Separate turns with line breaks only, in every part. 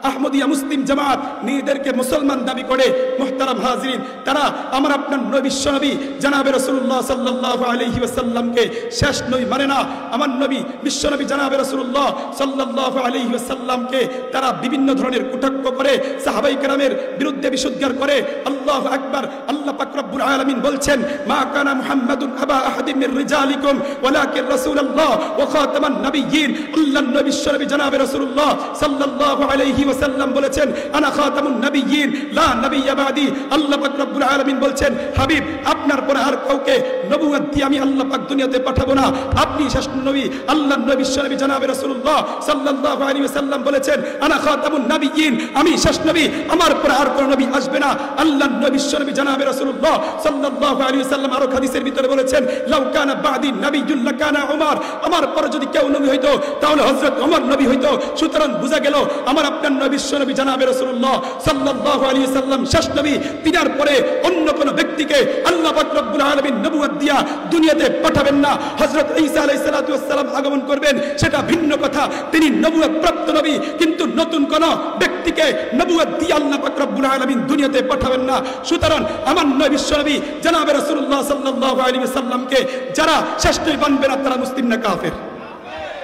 আহমদিয়া মুসলিম জামাত নিজেদেরকে মুসলমান দাবি করে। মুহতারাম হাজিরিন, তারা আমার আপনার নবী বিশ্বনবী জনাবে রাসূলুল্লাহ সাল্লাল্লাহু আলাইহি ওয়াসাল্লামকে শেষ নবী মানে না। আমার নবী বিশ্বনবী জনাবে রাসূলুল্লাহ সাল্লাল্লাহু আলাইহি ওয়াসাল্লামকে তারা বিভিন্ন ধরনের কটাক্ষ করে, সাহাবায়ে কেরামের বিরুদ্ধে বিশুদ্ধার করে। আল্লাহু আকবার। আল্লাহ পাক রব্বুল আলামিন বলছেন, মা কানা মুহাম্মাদুন আবা আহাদিম মির রিজালিকুম ওয়ালাকিন রাসূলুল্লাহ ওয়া খাতামান নাবিয়্যিন। আল্লাহর নবী বিশ্বনবী জনাবে রাসূলুল্লাহ সাল্লাল্লাহু আলাইহি ওয়াসাল্লাম বলেছেন, আনা খাতামুন নাবিয়্যিন লা নাবিয়্যা বাদি। আল্লাহ পাক রব্বুল আলামিন বলছেন, হাবিব আপনার পরে আর কাউকে নবুয়ত দিয়ে আমি আল্লাহ পাক দুনিয়াতে পাঠাবো না, আপনি শেষ নবী। আল্লাহর নবী বিশ্বনবী জনাবে রাসূলুল্লাহ সাল্লাল্লাহু আলাইহি ওয়াসাল্লাম বলেছেন, আনা খাতামুন নাবিয়্যিন, আমি শেষ নবী, আমার পরে আর কোন নবী আসবে না। আল্লাহর নবী বিশ্বনবী জনাবে রাসূলুল্লাহ সাল্লাল্লাহু আলাইহি ওয়াসাল্লাম আরো হাদিসের ভিতরে বলেছেন, লাউ কানা বাদি নাবিয়্যুন লাকানা উমর, আমার পরে যদি কেউ নবী হইতো তাহলে হযরত ওমর নবী হইতো। সুতরাং বোঝা গেল আমার আপনার নবী বিশ্বনবী জনাবে রাসূলুল্লাহ সাল্লাল্লাহু আলাইহি ওয়াসাল্লাম শেষ নবী। তিনার পরে অন্য কোন ব্যক্তিকে আল্লাহ পাক রব্বুল আলামিন নবুয়ত দিয়া দুনিয়াতে পাঠাবেন না। হযরত ঈসা আলাইহিস সালাতু ওয়াস সালাম আগমন করবেন সেটা ভিন্ন কথা, তিনি নবুয়ত প্রাপ্ত নবী, কিন্তু নতুন কোন ব্যক্তিকে নবুয়ত দিয়ে আল্লাহ পাক রব্বুল আলামিন দুনিয়াতে পাঠাবেন না। সুতরাং আমার নবী বিশ্বনবী জনাবে রাসূলুল্লাহ সাল্লাল্লাহু আলাইহি ওয়াসাল্লামকে যারা শেষ নবী মানবে না তারা মুসলিম না কাফের?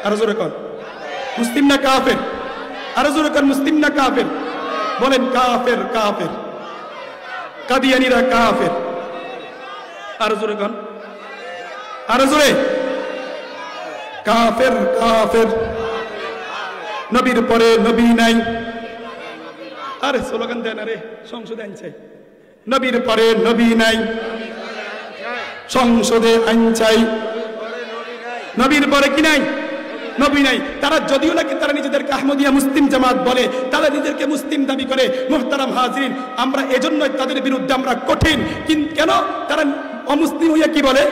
আর জোরে কোন মুসলিম না কাফের? আর জোরে কোন মুসলিম না কাফের? বলেন কাফের, কাফের। কাদিয়ানীরা কাফের। আর জোরে কোন, আর জোরে কাফের, কাফের। নবীর পরে নবী নাই। আরে স্লোগান দেন, আরে সংসদে আইন চাই। নবীর পরে নবী নাই, সংসদে আইন চাই। নবীর পরে কি নাই? নবী নাই। তারা যদিও নাকি তারা নিজেদেরকে আহমদিয়া মুসলিম জামাত বলে, তারা নিজেদেরকে মুসলিম দাবি করে। মুহতারাম হাজিরিন, আমরা এজন্যই তাদের বিরুদ্ধে আমরা কঠিন। কিন্তু কেন তারা অমুসলিম হইয়া কি বলে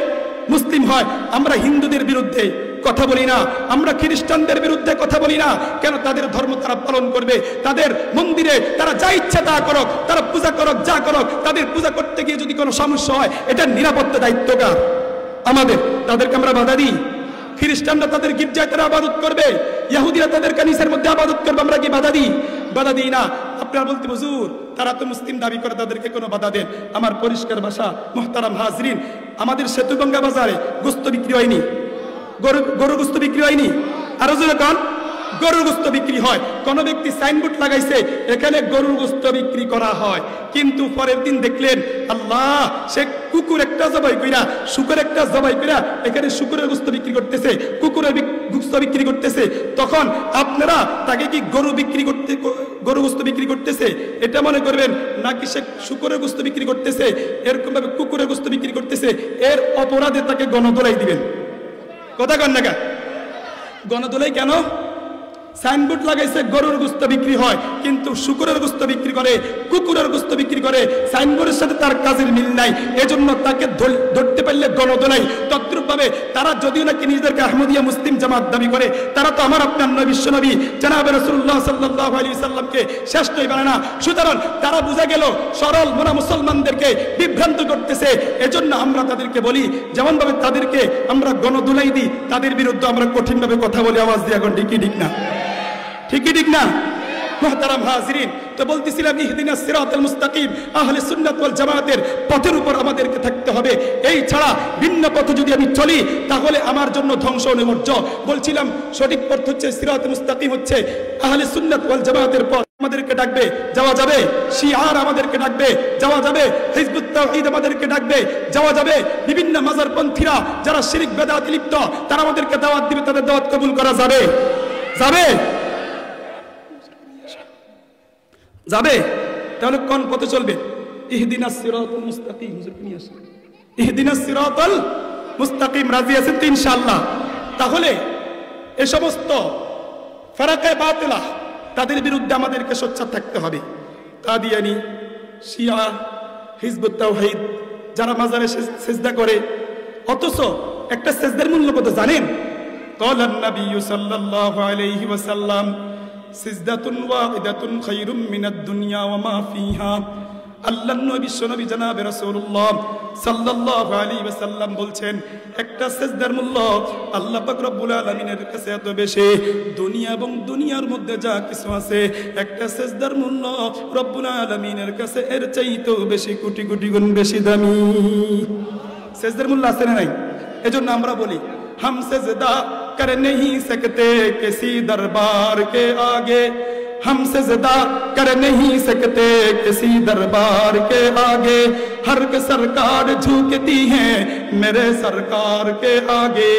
মুসলিম হয়? আমরা হিন্দুদের বিরুদ্ধে কথা বলি না, আমরা খ্রিস্টানদের বিরুদ্ধে কথা বলি না। কেন? তাদের ধর্ম তারা পালন করবে, তাদের মন্দিরে তারা যা ইচ্ছা তা করুক, তারা পূজা করুক, যা করুক। তাদের পূজা করতে গিয়ে যদি কোনো সমস্যা হয়, এটা নিরাপত্তা দায়িত্ব কার? আমাদের। তাদেরকে আমরা বাধা দিই? খ্রিস্টানরা তাদের গির্জায় তারা আবাদত করবে, ইহুদিরা তাদের কানিসের মধ্যে আবাদত করবে, আমরা কি বাধা দিই? বাধা দিই না। আপনারা বলতে হুজুর তারা তো মুসলিম দাবি করে, তাদেরকে কোনো বাধা দেন? আমার পরিষ্কার ভাষা মুহতারাম হাজরিন, আমাদের সেতুগঙ্গা বাজারে গোস্ত বিক্রি হয়নি, গরু গোস্ত বিক্রি হয়নি? আরো জোরে কোন? গরুর গোস্ত বিক্রি হয়। কোন ব্যক্তি সাইনবোর্ড লাগাইছে এখানে গরুর গোস্ত বিক্রি করা হয়, কিন্তু পরের দিন দেখলেন আল্লাহ সে কুকুর একটা জবাই কইরা, শুকর একটা জবাই কইরা এখানে শুকরের গোস্ত বিক্রি করতেছে, কুকুরের গোস্ত বিক্রি করতেছে। তখন আপনারা তাকে কি গরু গোস্ত বিক্রি করতেছে এটা মনে করবেন, নাকি সে শুকরের গোস্ত বিক্রি করতেছে, এরকম ভাবে কুকুরের গোস্ত বিক্রি করতেছে, এর অপরাধে তাকে গণদোলাই দিবেন? কথা কন না কেন? গণদোলাই কেন? সাইনবোর্ড লাগাইছে গরুর গোস্ত বিক্রি হয়, কিন্তু শুকরের গোস্ত বিক্রি করে, কুকুরের গোস্ত বিক্রি করে। সাইনবোর্ডের সাথে তার কাজের মিল নাই, এজন্য তাকে ধরতে পারলে গণদোলাই। তদ্রূপ ভাবে তারা যদিও নাকি নিজেদেরকে আহমদিয়া মুসলিম জামাত দাবি করে, তারা তো আমার আপনার নবী বিশ্বনবী জনাবে রাসূলুল্লাহ সাল্লাল্লাহু আলাইহি ওয়াসাল্লামকে শ্রেষ্ঠ নবী মানে না। সুতরাং তারা বুঝা গেল সরল মোনা মুসলমানদেরকে বিভ্রান্ত করতেছে। এজন্য আমরা তাদেরকে বলি, যেমন ভাবে তাদেরকে আমরা গণদোলাই দিই, তাদের বিরুদ্ধে আমরা কঠিন ভাবে কথা বলি। আওয়াজ দিয়ে এখন ঠিকই ঠিক না? ঠিকই ঠিক না? মুহতারাম হাজিরিন, তো বলতেছিলাম ইহদিনাস সিরাতাল মুস্তাকিম, আহলে সুন্নাত ওয়াল জামাতের পথের উপর আমাদেরকে থাকতে হবে। এই ছাড়া ভিন্ন পথে যদি আমি চলি তাহলে আমার জন্য ধ্বংস অনিবার্য। বলছিলাম সঠিক পথ হচ্ছে সিরাতুল মুস্তাকিম, হচ্ছে আহলে সুন্নাত ওয়াল জামাতের পথ। আমাদেরকে ডাকবে, যাওয়া যাবে। শিয়ার আমাদেরকে ডাকবে, যাওয়া যাবে। হিজবুত তাওহীদ আমাদেরকে ডাকবে, যাওয়া যাবে। বিভিন্ন মাজারপন্থীরা যারা শিরক বেদাতে লিপ্ত তারা আমাদেরকে দাওয়াত দিবে, তাদের দাওয়াত কবুল করা যাবে? যাবে? যাবে? তাহলে কোন পথে চলবে? ইহদিনাস সিরাতাল মুস্তাকিম। হুজুর নিয়ে আসেন ইহদিনাস সিরাতাল মুস্তাকিম। রাজি আছেন তো ইনশাআল্লাহ? তাহলে এই সমস্ত ফারাকে বাতিলা তাদের বিরুদ্ধে আমাদেরকে সোচ্চার থাকতে হবে। কাদিয়ানী, শিয়া, হিজবুত তাওহীদ যারা মাজারে সিজদা করে, অথচ একটা সিজদার মূল্য কত জানেন? ক্বালান নবী সাল্লাল্লাহু আলাইহি ওয়াসাল্লাম সিজদাতুন ওয়াহিদাতুন খায়রুম মিনাদ দুনিয়া ওয়া মা ফিহা। আল্লাহর নবী বিশ্বনবী জনাবে রাসূলুল্লাহ সাল্লাল্লাহু আলাইহি ওয়াসাল্লাম বলছেন, একটা সিজদার মূল্য আল্লাহ পাক রব্বুল আলামিনের কাছে এত বেশি, দুনিয়া এবং দুনিয়ার মধ্যে যা কিছু আছে একটা সিজদার মূল্য রব্বুল আলামিনের কাছে এর চাইতেও বেশি, কোটি কোটি গুণ বেশি দামি। সিজদার মূল্য আছে না নাই? এজন্য আমরা বলি, हम सजदा कर नहीं सकते किसी दरबार के आगे, हम सजदा कर नहीं सकते किसी दरबार के आगे, हर के सरकार झुकती हैं मेरे सरकार के आगे,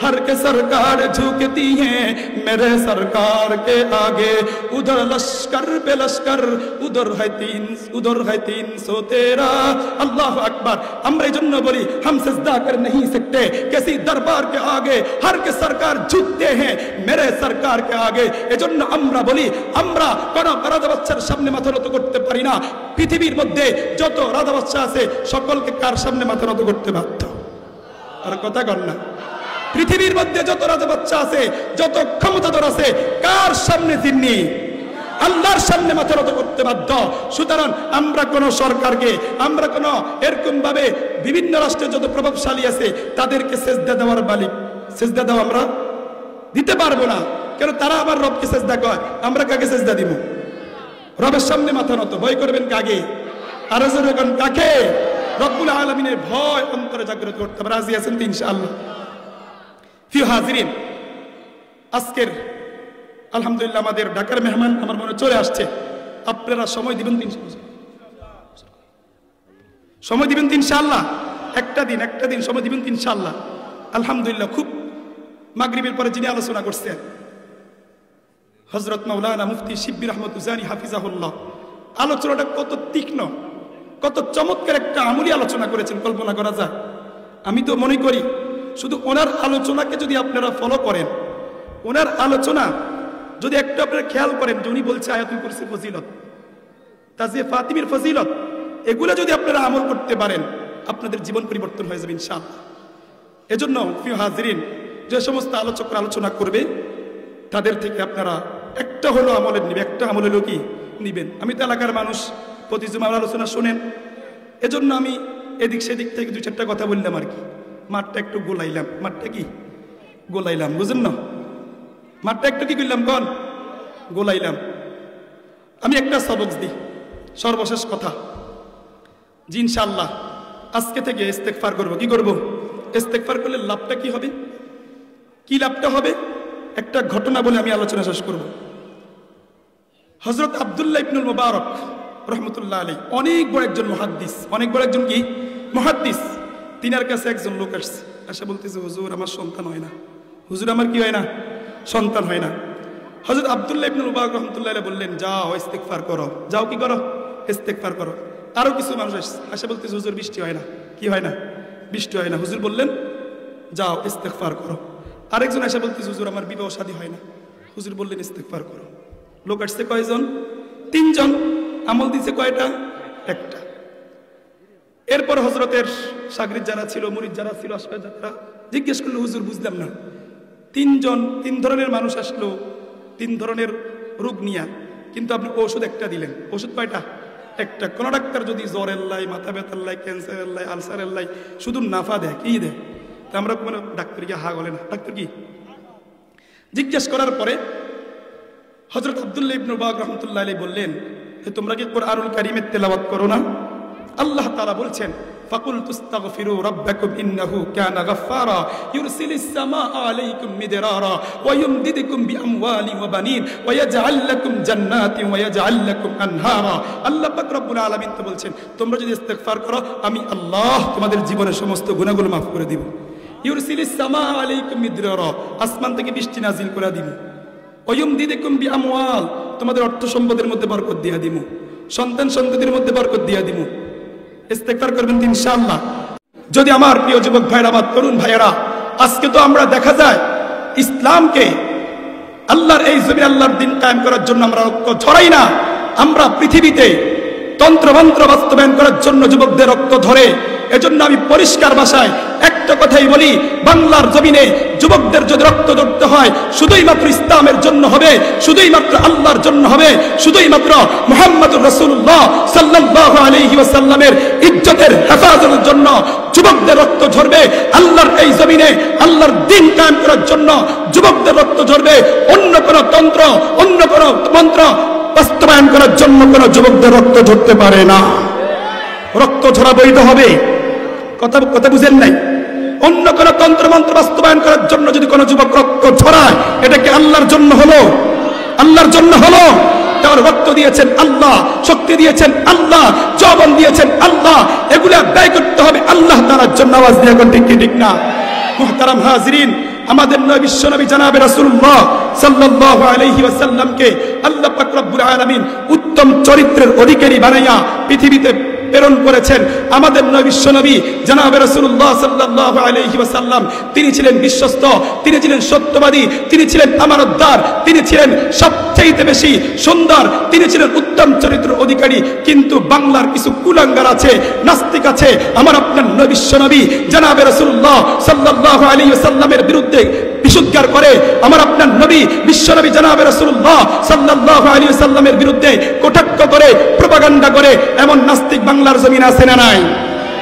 हर के सरकार झुकती हैं मेरे सरकार के आगे, उधर लश्कर पे लश्कर उधर है 313। अल्लाह अकबर। আমরা এজন্য বলি हम सजदा कर नहीं सकते किसी दरबार के आगे, हर के सरकार झुकते हैं मेरे सरकार के आगे। এজন্য আমরা বলি, আমরা কোন রাজা বাচ্চার সামনে মাথা নত করতে পারি না। পৃথিবীর মধ্যে যত রাজা বাচ্চা আছে সকলকে কার সামনে মাথা নত করতে বাধ্য? আর কথা কর না। পৃথিবীর মধ্যে যত রাজা বাচ্চা আছে, যত ক্ষমতাধর আছে, কার সামনে তিনি? আল্লাহর সামনে মাথা নত করতে বাধ্য। সুতরাং আমরা কোন সরকারকে, আমরা কোন এরকম ভাবে বিভিন্ন রাষ্ট্রে যত প্রভাবশালী আছে তাদেরকে সেজদা দেওয়ার মালিক, সেজদা দাও আমরা দিতে পারবো না। কেন? তারা আবার রবকে সেজদা করে, আমরা কাকে সেজদা দিব? রবের সামনে মাথা নত। ভয় করবেন কাকে? আর যখন কাকে? রব্বুল আলামিনের ভয় অন্তরে জাগ্রত করতে হবে। রাজি আছেন তো ইনশাআল্লাহ? প্রিয় হাজিরিন, আজকের আলহামদুলিল্লাহ আমাদের ঢাকার মেহমান আমার মনে চলে আসছে। আপনারা সময় দিবেন তো ইনশাআল্লাহ? সময় দিবেন তো ইনশাআল্লাহ? একটা দিন সময় দিবেন তো ইনশাআল্লাহ? আলহামদুলিল্লাহ, খুব মাগরিবের পরে যিনি আলোচনা করছেন হযরত মাওলানা মুফতি শিবলি আহমদ উজানি হাফিজাহুল্লাহ, আলোচনাটা কত তীক্ষ্ণ, কত চমৎকার একটা আমলি আলোচনা করেছেন, কল্পনা করা যায়। আমি তো মনে করি শুধু ওনার আলোচনাকে যদি আপনারা ফলো করেন, ওনার আলোচনা যদি একটু আপনারা খেয়াল করেন, যে উনি বলছে আয়াতুল কুরসির ফজিলত, তাজিয়ে ফাতিমির ফজিলত, এগুলো যদি আপনারা আমল করতে পারেন আপনাদের জীবন পরিবর্তন হয়ে যাবে ইনশাআল্লাহ। এজন্য প্রিয় হাজিরিন, যে সমস্ত আলোচকরা আলোচনা করবে তাদের থেকে আপনারা একটা হলো আমলের নিবে, একটা আমল হলো কি নিবেন। আমি তো এলাকার মানুষ, প্রতি জুমার আলোচনা শোনেন, এজন্য আমি এদিক সেদিক থেকে দু চারটা কথা বললাম আর কি। মাঠটা একটু গোলাইলাম, মাঠটা কি গোলাইলাম, বুঝেন না? মাঠটা একটু কি করলাম কন? গোলাইলাম। আমি একটা সবক দিই, সর্বশেষ কথা, জি ইনশাআল্লাহ আজকে থেকে ইস্তেগফার করব। কি করব? ইস্তেগফার করলে লাভটা কি হবে? কি লাভটা হবে? একটা ঘটনা বলে আমি আলোচনা শেষ করব। হযরত আব্দুল্লাহ ইবনুল মুবারক রহমতুল্লাহ আলাইহি অনেক বড় একজন মুহাদ্দিস, অনেক বড় একজন কি মুহাদ্দিস। তিনার কাছে একজন লোক আসছে, আসে বলতেছে, হুজুর আমার সন্তান হয় না, হুজুর আমার কি হয় না? সন্তান হয় না। হযরত আব্দুল্লাহ ইবনুল মুবারক রহমতুল্লাহ আলাইহি বললেন, যাও ইস্তেগফার করো, যাও কি করো? ইস্তেগফার করো। আরো কিছু মানুষ আসে বলতেছে, হুজুর বৃষ্টি হয় না। কি হয় না? বৃষ্টি হয় না। হুজুর বললেন, যাও ইস্তেগফার করো। আরেকজন এসে বলতেছে, হুজুর আমার বিবাহ শাদী হয় না। হুজুর বললেন, ইস্তেগফার করো। লোক আসছে কয়জন? তিনজন। আমল দিছে কয়টা? একটা। এরপর হযরতের শাগরিদ যারা ছিল, মুরিদ যারা ছিল, আশপাশ যারা জিজ্ঞেস করলো, হুজুর বুঝলাম না, তিন ধরনের মানুষ আসলো, তিন ধরনের রোগ নিয়ে, কিন্তু আপনি ওষুধ একটা দিলেন। ওষুধ কয়টা? একটা। কোন ডাক্তার যদি জ্বরের লাই, মাথা ব্যথার লাই, ক্যান্সারের লাই, আলসারের লাই শুধু নাফা দেয়, কি দেয়? তা আমরা মানে ডাক্তার কি হা বলে না? ডাক্তার কি? জিজ্ঞেস করার পরে হযরত আব্দুল্লাহ ইবনে মুবারক রাহমাতুল্লাহ আলাইহি বললেন, তোমরা কি কুরআনুল কারীমের তেলাওয়াত করো না? আল্লাহ তাআলা বলছেন, ফাকুলতু আস্তাগফিরু রাব্বাকুম ইন্নাহু কানা গাফফারা ইউরসিলিস সামাআ আলাইকুম মিদরারা ওয়া ইউমদিদুকুম বিআমওয়ালিন ওয়া বানিন ওয়া ইয়াজআল লাকুম জান্নাতিন ওয়া ইয়াজআল লাকুম আনহারা। আল্লাহ পাক রব্বুল আলামিন তো বলছেন, তোমরা যদি ইস্তেগফার করো আমি আল্লাহ তোমাদের জীবনের সমস্ত গুনাহগুলো মাফ করে দিব। ইউরসিলিস সামাআ আলাইকুম মিদরারা, আসমান থেকে বৃষ্টি নাজিল করে দিব। ওয়া ইউমদিদুকুম বিআমওয়াল, তোমাদের অর্থ সম্পদের মধ্যে বরকত দিয়া দিব, সন্তান সন্ততির মধ্যে বরকত দিয়া দিব। ইস্তেগফার করবেন ইনশাআল্লাহ। যদি আমার প্রিয় যুবক ভাইরা, আমার তরুণ ভাইয়েরা, আজকে তো আমরা দেখা যায় ইসলামকে, আল্লাহর এই জমিনে আল্লাহর দ্বীন কায়েম করার জন্য আমরা রক্ত ঝরাই না, আমরা পৃথিবীতে তন্ত্রমন্ত্র বাস্তবায়ন করার জন্য যুবকদের রক্ত ধরে। এজন্য আমি পরিষ্কার ভাষায় একটা কথাই বলি, বাংলার জমিনে যুবকদের যদি রক্ত ঝরতে হয় শুধুই মাত্র ইসলামের জন্য হবে, শুধুই মাত্র আল্লাহর জন্য হবে, শুধুই মাত্র মুহাম্মদুর রাসূলুল্লাহ সাল্লাল্লাহু আলাইহি ওয়াসাল্লামের ইজ্জতের হেফাজতের জন্য যুবকদের রক্ত ঝরবে। আল্লাহর এই জমিনে আল্লাহর দ্বীন কায়েম করার জন্য যুবকদের রক্ত ঝরবে। অন্য কোন তন্ত্র, অন্য কোন মন্ত্র বাস্তবায়ন করার জন্য কোন যুবকদের রক্ত ঝরতে পারে না। রক্ত ঝরা বৈধ হবে, কথা বুঝেন নাই? অন্য কোন তন্ত্র মন্ত্র বাস্তবায়ন করার জন্য যদি কোন যুবক রক্ত ঝরায়, এটা কি আল্লাহর জন্য হলো? আল্লাহর জন্য হলো? তার রক্ত দিয়েছেন আল্লাহ, শক্তি দিয়েছেন আল্লাহ, যৌবন দিয়েছেন আল্লাহ, এগুলা ব্যয় করতে হবে আল্লাহ তাআলার জন্য। আওয়াজ দিয়ে এখন ঠিক কি ঠিক না? মুহতারাম হাজিরিন, আমাদের নবী বিশ্বনবী জনাবে রাসূলুল্লাহ সাল্লাল্লাহু আলাইহি ওয়াসাল্লামকে আল্লাহ পাক রব্বুল আলামিন উত্তম চরিত্রের অধিকারী বানাইয়া পৃথিবীতে প্রেরণ করেছেন। আমাদের নবী বিশ্বনবী জনাবে রাসূলুল্লাহ সাল্লাল্লাহু আলাইহি ওয়াসাল্লাম, তিনি ছিলেন বিশ্বস্ত, তিনি ছিলেন সত্যবাদী, তিনি ছিলেন আমানতদার, তিনি ছিলেন সবচেয়ে বেশি সুন্দর, তিনি ছিলেন উত্তম চরিত্রের অধিকারী। কিন্তু বাংলার কিছু কুলাঙ্গার আছে, নাস্তিক আছে, আমার আপনার নবী বিশ্বনবী জনাবে রাসূলুল্লাহ সাল্লাল্লাহু আলাইহি ওয়াসাল্লামের বিরুদ্ধে বিশুদ্ধার করে, আমার আপনার নবী বিশ্বনবী জনাবে রাসূলুল্লাহ সাল্লাল্লাহু আলাইহি ওয়াসাল্লামের বিরুদ্ধে কটাক্ষ করে, প্রোপাগান্ডা করে, এমন নাস্তিক বাংলার জমিনে আছে না নাই?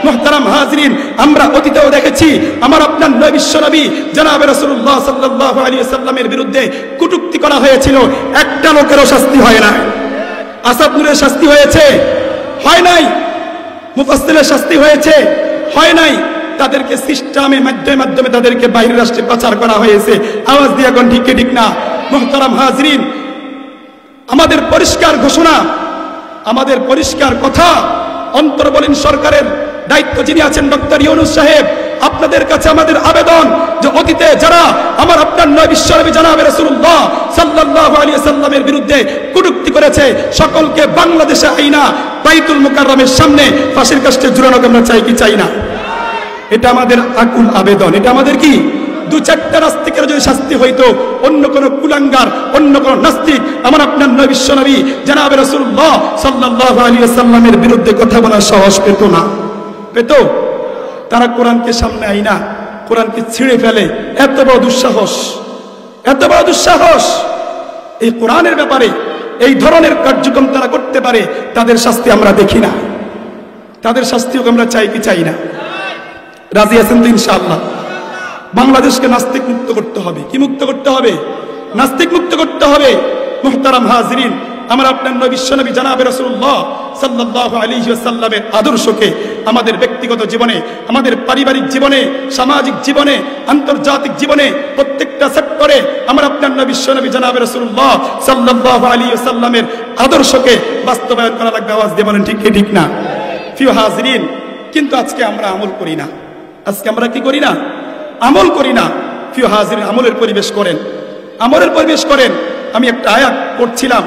মুহতারাম হাজিরিন, আমরা অতীতেও দেখেছি আমার আপনার নবী বিশ্বনবী জনাবে রাসূলুল্লাহ সাল্লাল্লাহু আলাইহি ওয়াসাল্লামের বিরুদ্ধে কটূক্তি করা হয়েছিল, একটা লোকেরও শাস্তি হয় না। আসাদ নূরের শাস্তি হয়েছে? হয় নাই। মুফাসসিলের শাস্তি হয়েছে? হয় নাই। তাদেরকে সিস্টেমের মাধ্যমে তাদেরকে বাইরের রাষ্ট্রে পাচার করা হয়েছে। আওয়াজ দিয়ে এখন ঠিক ঠিক না? মুহতারাম হাজিরিন, আমাদের পরিষ্কার ঘোষণা, আমাদের পরিষ্কার কথা, অন্তর্বলীন সরকারের দায়িত্ব যিনি আছেন ডক্টর ইউনূস সাহেব, আপনাদের কাছে আমাদের আবেদন যে অতীতে যারা আমার আপনার নবী বিশ্বনবী জনাবে রাসূলুল্লাহ সাল্লাল্লাহু আলাইহি ওয়াসাল্লামের বিরুদ্ধে কটূক্তি করেছে, সকলকে বাংলাদেশে আইনা বাইতুল মুকাররমের সামনে ফাঁসির কাস্টে ঝুলানো আমরা চাই কি চাই না? এটা আমাদের আকুল আবেদন। এটা আমাদের কি? দু চারটা নাস্তিকের যদি শাস্তি হইতো, অন্য কোন কুলাঙ্গার, অন্য কোন নাস্তিক আমার আপনার নবী বিশ্বনবী জনাবে রাসূলুল্লাহ সাল্লাল্লাহু আলাইহি ওয়াসাল্লামের বিরুদ্ধে কথা বলার সাহস পেত না। পেত? তারা কোরআনকে সামনে আইনা কোরআনকে ছিঁড়ে ফেলে। এত বড় দুঃসাহস, এত বড় দুঃসাহস! এই কোরআনের ব্যাপারে এই ধরনের কার্যক্রম তারা করতে পারে, তাদের শাস্তি আমরা দেখি না। তাদের শাস্তিও আমরা চাই কি চাই না? রাজি আছেন তো ইনশাআল্লাহ? বাংলাদেশকে নাস্তিক মুক্ত করতে হবে। কি মুক্ত করতে হবে? নাস্তিক মুক্ত করতে হবে। মুহতারাম হাজিরিন, আমার আপনার নবী বিশ্বনবী জনাবে রাসূলুল্লাহ সাল্লাল্লাহু আলাইহি ওয়াসাল্লামের আদর্শকে আমাদের ব্যক্তিগত জীবনে, আমাদের পারিবারিক জীবনে, সামাজিক জীবনে, আন্তর্জাতিক জীবনে, প্রত্যেকটা সেক্টরে আমার আপনার নবী বিশ্বনবী জনাবে রাসূলুল্লাহ সাল্লাল্লাহু আলাইহি ওয়াসাল্লামের আদর্শকে বাস্তবায়ন করা লাগবে। আওয়াজ দিয়ে বলেন ঠিক কি ঠিক না? প্রিয় হাজিরিন, কিন্তু আজকে আমরা আমল করি না। আজকে আমরা কি করি না? আমল করি না। প্রিয় হাজিরিন, আমলের পরিবেশ করেন, আমলের পরিবেশ করেন। আমি একটা আয়াত পড়ছিলাম,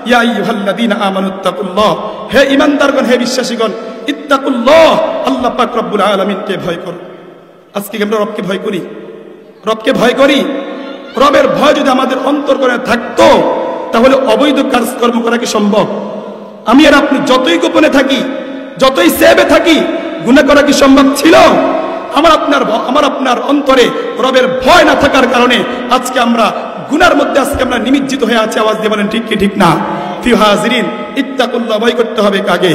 ইয়া আইয়ুহাল্লাযীনা আমানুত্তাকুল্লাহ, হে ঈমানদারগণ, হে বিশ্বাসীগণ, ইত্তাকুল্লাহ, আল্লাহ পাক রব্বুল আলামিনকে ভয় করো। আজকে আমরা রবকে ভয় করি? রবকে ভয় করি? রবের ভয় যদি আমাদের অন্তর করে থাকতো, তাহলে অবৈধ কাজকর্ম করা কি সম্ভব? আমি আর আপনি যতই গোপনে থাকি, যতই সেবে থাকি, গুনাহ করা কি সম্ভব ছিল? আমার আপনার অন্তরে রবের ভয় না থাকার কারণে আজকে আমরা গুনার মধ্যে আমরা নিমজ্জিত হয়ে আছি। আওয়াজ দিয়ে বলেন ঠিক কি ঠিক না? প্রিয় হাজিরিন, ইত্তাকুল্লাহ, ভয় করতে হবে কাকে?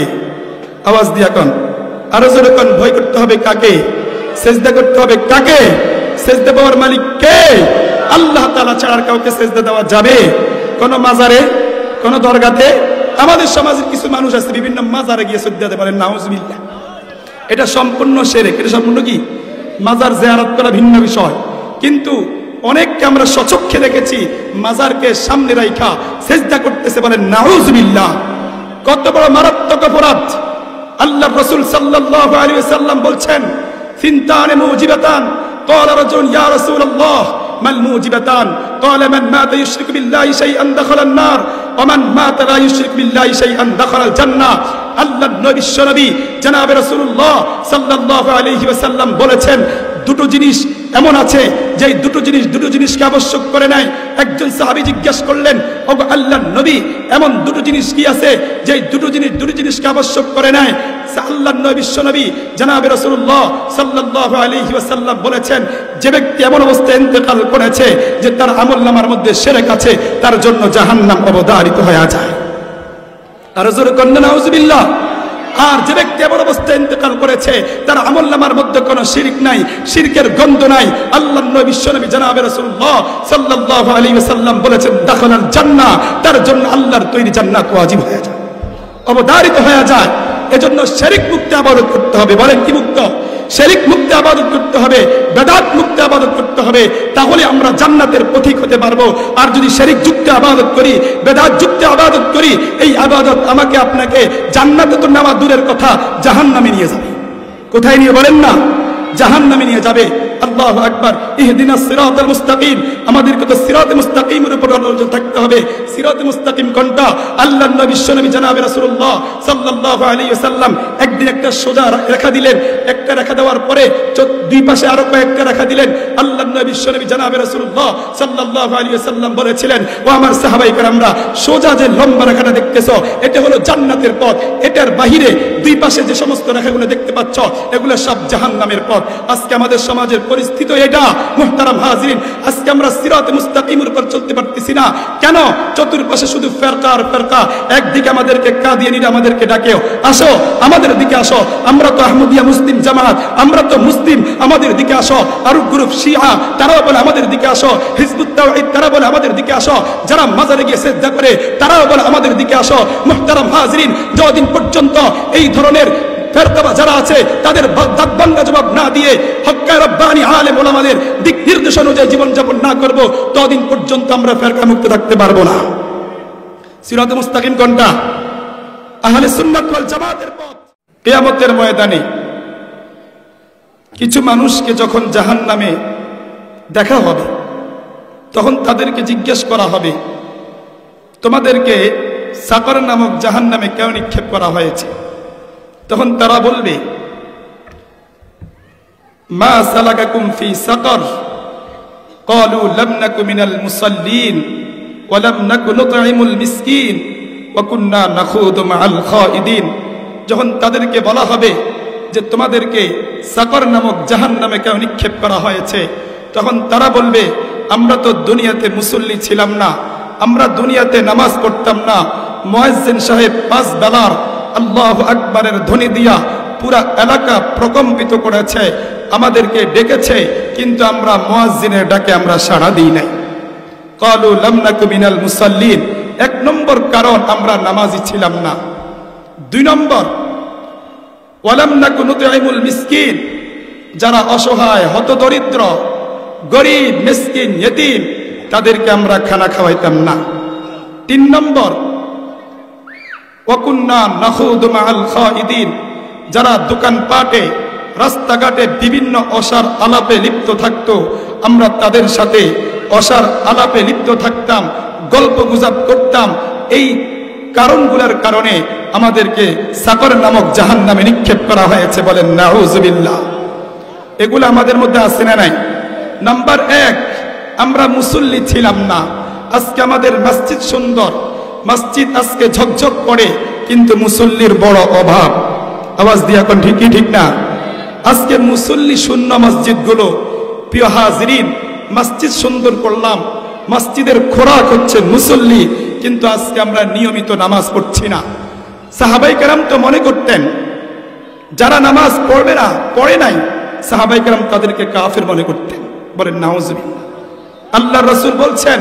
আওয়াজ দিয়ে এখন আরো জোরে কোন, ভয় করতে হবে কাকে? সেজদা করতে হবে কাকে? সেজদা পাওয়ার মালিক কে? আল্লাহ তাআলা ছাড়া আর কাউকে সেজদা দেওয়া যাবে? কোন মাজারে, কোন দরগাতে? আমাদের সমাজের কিছু মানুষ আছে বিভিন্ন মাজারে গিয়ে সেজদা দেয়, বলেন নাউজুবিল্লাহ। এটা সম্পূর্ণ শিরক। এটা সম্পূর্ণ কি? মাজার জিয়ারত করা ভিন্ন বিষয়, কিন্তু অনেককে আমরা সচক্ষে দেখেছি মাজারকে সামনে রাইখা সেজদা করতেছে, বলেন নাউজুবিল্লাহ। কত বড় মারাত্মক অপরাধ! আল্লাহর রাসূল সাল্লাল্লাহু আলাইহি ওয়াসাল্লাম বলছেন, সিনতানে মুজিবাতান, ক্বালা রাজুল ইয়া রাসূলুল্লাহ মাল মুজিবাতান, ক্বালা মান মাতা ইউশরিকু বিল্লাহি শাইআন দাখালান নার ওয়া মান মাতা লা ইউশরিকু বিল্লাহি শাইআন দাখালাল জান্নাহ। আল্লাহর নবী বিশ্বনবী জনাবে রাসূলুল্লাহ সাল্লাল্লাহু আলাইহি ওয়াসাল্লাম বলেছেন, দুটো জিনিস এমন আছে যে দুটো জিনিসকে আবশ্যক করে নেয়। একজন সাহাবী জিজ্ঞেস করলেন, ওগো আল্লাহর নবী, এমন দুটো জিনিস কি আছে যে দুটো জিনিসকে আবশ্যক করে নেয়? আল্লাহর নবী বিশ্বনবী জনাবে রাসূলুল্লাহ সাল্লাল্লাহু আলাইহি ওয়াসাল্লাম বলেছেন, যে ব্যক্তি এমন অবস্থায় ইন্তেকাল করেছে যে তার আমলনামার মধ্যে শিরক আছে, তার জন্য জাহান্নাম অবধারিত হয়ে যায়। আর জোরে কন্না নাউজুবিল্লাহ। আর যে ব্যক্তি এমন অবস্থায় ইন্তেকাল করেছে তার আমলনামার মধ্যে কোনো শিরক নাই, শিরকের গন্ধ নাই, আল্লাহর নবী বিশ্বনবী জনাবে রাসূলুল্লাহ সাল্লাল্লাহু আলাইহি ওয়াসাল্লাম বলেছেন, দাখালাল জান্নাহ, তার জন্য আল্লাহর তৈরি জান্নাত ওয়াজিব হয়ে যায়, অবধারিত হয়ে যায়। এজন্য শিরক মুক্ত ইবাদত করতে হবে। বলেন কি মুক্ত? শিরক মুক্ত ইবাদত করতে হবে, বেদাত মুক্ত ইবাদত করতে হবে, তাহলে আমরা জান্নাতের পথিক হতে পারবো। আর যদি শিরক যুক্ত ইবাদত করি, বেদাত যুক্ত ইবাদত করি, এই ইবাদত আমাকে আপনাকে জান্নাতে তো নেওয়া দূরের কথা, জাহান্নামে নিয়ে যাবে। কোথায় নিয়ে বলেন না? জাহান্নামে নিয়ে যাবে। আল্লাহু আকবার। ইহদিনাস সিরাতাল মুস্তাকিম, আমাদেরকে তো সিরাতে মুস্তাকিমের উপর নজর থাকতে হবে। সিরাতে মুস্তাকিম কোনটা? আল্লাহর নবী বিশ্বনবী জনাবে রাসূলুল্লাহ সাল্লাল্লাহু আলাইহি ওয়াসাল্লাম একদিন একটা সোজা রেখা দিলেন, একটা রেখা দেওয়ার পরে দুই পাশে আরো কয়েকটা রেখা দিলেন। আল্লাহর নবী বিশ্বনবী জনাবে রাসূলুল্লাহ সাল্লাল্লাহু আলাইহি ওয়াসাল্লাম বলেছিলেন, ও আমার সাহাবায়ে কেরামরা, সোজা যে লম্বা রেখাটা দেখতেছো, এটা হলো জান্নাতের পথ। এটার বাহিরে দুই পাশে যে সমস্ত রেখাগুলো দেখতে পাচ্ছ, এগুলো সব জাহান্নামের পথ। আজকে আমাদের সমাজের পরিস্থিতি এটা। মুহতারাম হাজিরিন, আজকে আমরা সিরাতে মুস্তাকিমের উপর চলতে পারতেছি না। কেন? চতুর্পাশে শুধু ফেরকা আর ফেরকা। একদিকে আমাদেরকে কাদিয়ানীরা আমাদেরকে ডাকে, আসো আমাদের দিকে আসো, আমরা তো আহমদিয়া মুসলিম জামাত, আমরা তো মুসলিম, আমাদের দিকে আসো। আরব গ্রুপ শিয়া, তারাও বলে আমাদের দিকে আসো। হিজবুত তাওহীদ, তারা বলে আমাদের দিকে আসো। যারা মাজারে গিয়ে সিজদা করে, তারাও বলে আমাদের দিকে আসো। মুহতারাম হাজিরিন, যতদিন পর্যন্ত এই ধরনের ফেরকা যারা আছে তাদের দাঁতভাঙ্গা জবাব না দিয়ে হক্কা রব্বানি আলেম ওলামাদের দিক নির্দেশ অনুযায়ী জীবনযাপন না করব, ততদিন পর্যন্ত আমরা ফেরকা মুক্ত থাকতে পারবো না। সিরাতে মুস্তাকিম কোনটা? আহলে সুন্নাত ওয়াল জামাতের পথ। কিয়ামতের ময়দানে কিছু মানুষকে যখন জাহান্নামে দেখা হবে, তখন তাদেরকে জিজ্ঞেস করা হবে, তোমাদেরকে সাকর নামক জাহান্নামে কেন নিক্ষেপ করা হয়েছে? তখন তারা বলবে, মা সালাকাকুম ফি সাকর? ক্বালু লাম নাকু মিনাল মুসাল্লিন ওয়া লাম নাকু নুতঈমুল মিসকিন ওয়া কুননা নাখুদু মাআল খাইদিন। যখন তাদেরকে বলা হবে যে তোমাদেরকে সাকর নামক জাহান্নামে কেন নিক্ষেপ করা হয়েছে, তখন তারা বলবে, আমরা তো দুনিয়াতে মুসল্লি ছিলাম না, আমরা দুনিয়াতে নামাজ পড়তাম না, মুয়াজ্জিন সাহেব 5 বেলার আল্লাহু আকবারের ধ্বনি দিয়া পুরা এলাকা প্রকম্পিত করেছে, আমাদেরকে ডেকেছে, কিন্তু আমরা মুয়াজ্জিনের ডাকে আমরা সাড়া দিই নাই। ক্বালু লাম নাকু মিনাল মুসাল্লিন, 1 নম্বর কারণ আমরা নামাজি ছিলাম না। 2 নম্বর, ওয়া লাম নাকু নুতঈমুল মিসকিন, যারা অসহায়, হতদরিদ্র, গরিব, মিসকিন, ইতিম, তাদেরকে আমরা খানা খাওয়াইতাম না। 3 নম্বর, ওয়া কুননা নাখুদু মাআল খাইদিন, যারা দোকানপাটে, রাস্তাঘাটে বিভিন্ন অসার আলাপে লিপ্ত থাকতো, আমরা তাদের সাথে অসার আলাপে লিপ্ত থাকতাম, গল্প গুজব করতাম। এই কারণগুলোর কারণে আমাদেরকে সাকর নামক জাহান্নামে নিক্ষেপ করা হয়েছে। বলেন নাউজুবিল্লাহ। এগুলো আমাদের মধ্যে আছে না নাই? নাম্বার 1, আমরা মুসল্লি ছিলাম না। আজকে আমাদের মসজিদ সুন্দর, মসজিদ আজকে ঝকঝক করে, কিন্তু মুসল্লির বড় অভাব। আওয়াজ দিয়া কোন ঠিকই ঠিক না? আজকে মুসল্লি শূন্য মসজিদগুলো। প্রিয় হাজিরিন, মসজিদ সুন্দর করলাম, মসজিদের খোরাক হচ্ছে মুসল্লি, কিন্তু আজকে আমরা নিয়মিত নামাজ পড়ছি না। সাহাবায়ে কেরাম তো মনে করতেন যারা নামাজ পড়বে না, পড়ে নাই, সাহাবায়ে কেরাম তাদেরকে কাফের মনে করতেন। বলেন নাউজুবিল্লাহ। আল্লাহর রাসূল বলছেন,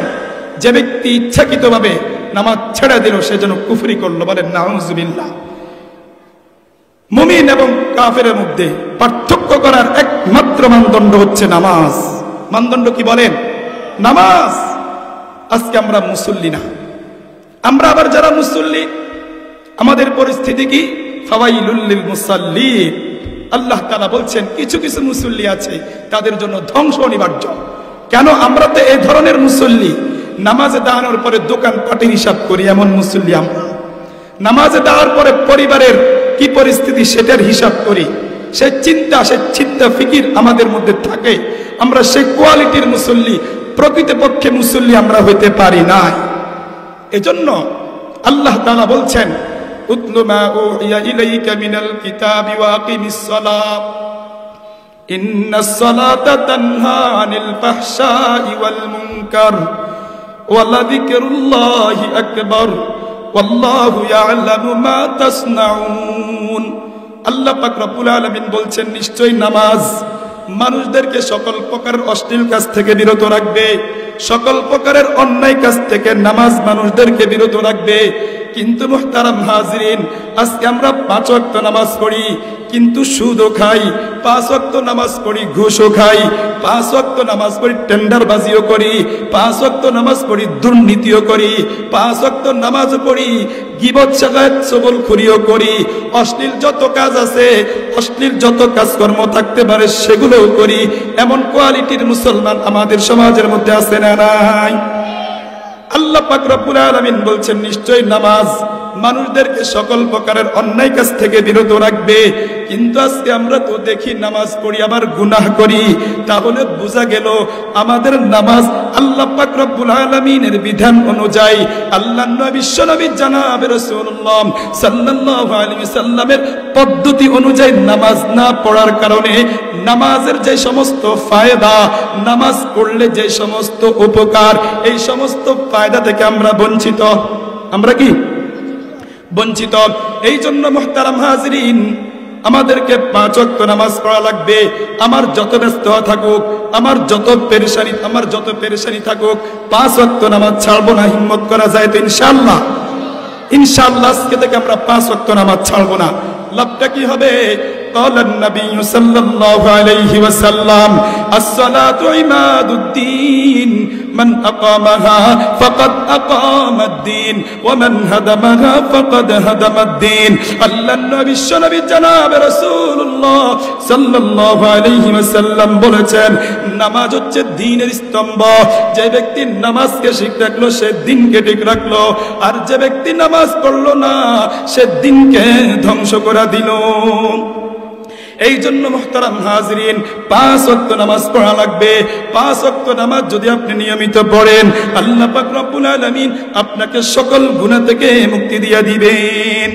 যে ব্যক্তি ইচ্ছাকৃতভাবে নামাজ ছেড়ে দিল সে যেন কুফরি করলো। বলেন নাউজুবিল্লাহ। মুমিন এবং কাফেরের মধ্যে পার্থক্য করার একমাত্র মানদণ্ড হচ্ছে নামাজ। মানদণ্ড কি বলেন? নামাজ। আজকে আমরা মুসল্লি না। আমরা আবার যারা মুসল্লি, আমাদের পরিস্থিতি কি? ফাওয়াইলুল লিল মুসাল্লিন। আল্লাহ তাআলা বলছেন কিছু কিছু মুসল্লি আছে তাদের জন্য ধ্বংস অনিবার্য। কেন? আমরা তো এই ধরনের মুসল্লি, নামাজে দাঁড়ানোর পরে দোকান পাটির হিসাব করি, এমন মুসল্লি আমরা। নামাজে দাঁড়ার পরে পরিবারের কি পরিস্থিতি সেটার হিসাব করি, সে চিন্তা ফিকির আমাদের মধ্যে থাকে। আমরা সেই কোয়ালিটির মুসল্লি, প্রকৃতপক্ষে মুসল্লি আমরা হইতে পারি না। এজন্য আল্লাহ তাআলা বলছেন, উতলু মা উহিয়া ইলাইকা মিনাল কিতাবি ওয়া আকিমিস সালাত ইন্নাস সালাতা তানহা আনিল ফাহশাই ওয়াল মুনকার ওয়া লাযিকরুল্লাহি আকবার ওয়াল্লাহু ইয়ালামু মা তাসনাউন। আল্লাহ পাক রব্বুল আলামিন বলছেন, নিশ্চয়ই নামাজ মানুষদেরকে সকল প্রকারের অশ্লীল কাজ থেকে বিরত রাখবে, সকল প্রকারের অন্যায় কাজ থেকে নামাজ মানুষদেরকে বিরত রাখবে। কিন্তু মুহতারাম হাজিরিন, আজকে আমরা 5 ওয়াক্ত নামাজ পড়ি কিন্তু সুদও খাই, 5 ওয়াক্ত নামাজ পড়ি ঘুষও খাই, 5 ওয়াক্ত নামাজ পড়ি টেন্ডারবাজিও করি, 5 ওয়াক্ত নামাজ পড়ি দুর্নীতিও করি, 5 ওয়াক্ত নামাজ পড়ি গীবত শাগায়ত চগলখুরিও করি, অশ্লীল যত কাজ আছে, অশ্লীল যত কাজকর্ম থাকতে পারে সেগুলোও করি। এমন কোয়ালিটির মুসলমান আমাদের সমাজের মধ্যে আছে না নাই? আল্লাহ পাক রব্বুল আলামিন বলছেন, নিশ্চয়ই নামাজ মানুষদেরকে সকল প্রকারের অন্যায় কাজ থেকে বিরত রাখবে। কিন্তু আজকে আমরা তো দেখি নামাজ পড়ি আবার গুনাহ করি। তাহলে বোঝা গেল আমাদের নামাজ আল্লাহ পাক রব্বুল আলামিনের বিধান অনুযায়ী, আল্লাহর নবী বিশ্বনবী জনাবে রাসূলুল্লাহ সাল্লাল্লাহু আলাইহি ওয়াসাল্লামের পদ্ধতি অনুযায়ী নামাজ না পড়ার কারণে নামাজের যে সমস্ত ফায়দা, নামাজ পড়লে যে সমস্ত উপকার, এই সমস্ত ফায়দা থেকে আমরা বঞ্চিত। আমরা কি বঞ্চিত? এই জন্য মুহতারাম হাজিরিন, আমাদেরকে 5 ওয়াক্ত নামাজ পড়া লাগবে। আমার যত ব্যস্ত থাকুক, আমার যত পেরেশানি থাকুক, 5 ওয়াক্ত নামাজ ছাড়বো না। হিম্মত করা যায় তো ইনশাআল্লাহ? ইনশাআল্লাহ আজকে থেকে আমরা 5 ওয়াক্ত নামাজ ছাড়বো না। লাভটা কি হবে? قال النبي صلى الله عليه وسلم الصلاة عماد الدين من أقامها فقد أقام الدين ومن هدمها فقد هدم الدين। আল্লাহর নবী বিশ্বনবী জনাব রাসূলুল্লাহ সাল্লাল্লাহু আলাইহি ওয়াসাল্লাম বলেছেন, নামাজ হচ্ছে দ্বীনের স্তম্ভ। যে ব্যক্তি নামাজকে ঠিক রাখলো সে দ্বীনকে ঠিক রাখলো, আর যে ব্যক্তি নামাজ পড়লো না সে দ্বীনকে ধ্বংস করে দিল। এই জন্য মুহতারাম হাজিরিন, 5 ওয়াক্ত নামাজ পড়া লাগবে। 5 ওয়াক্ত নামাজ যদি আপনি নিয়মিত পড়েন, আল্লাহ পাক রব্বুল আলামিন আপনাকে সকল গুনাহ থেকে মুক্তি দিয়ে দিবেন।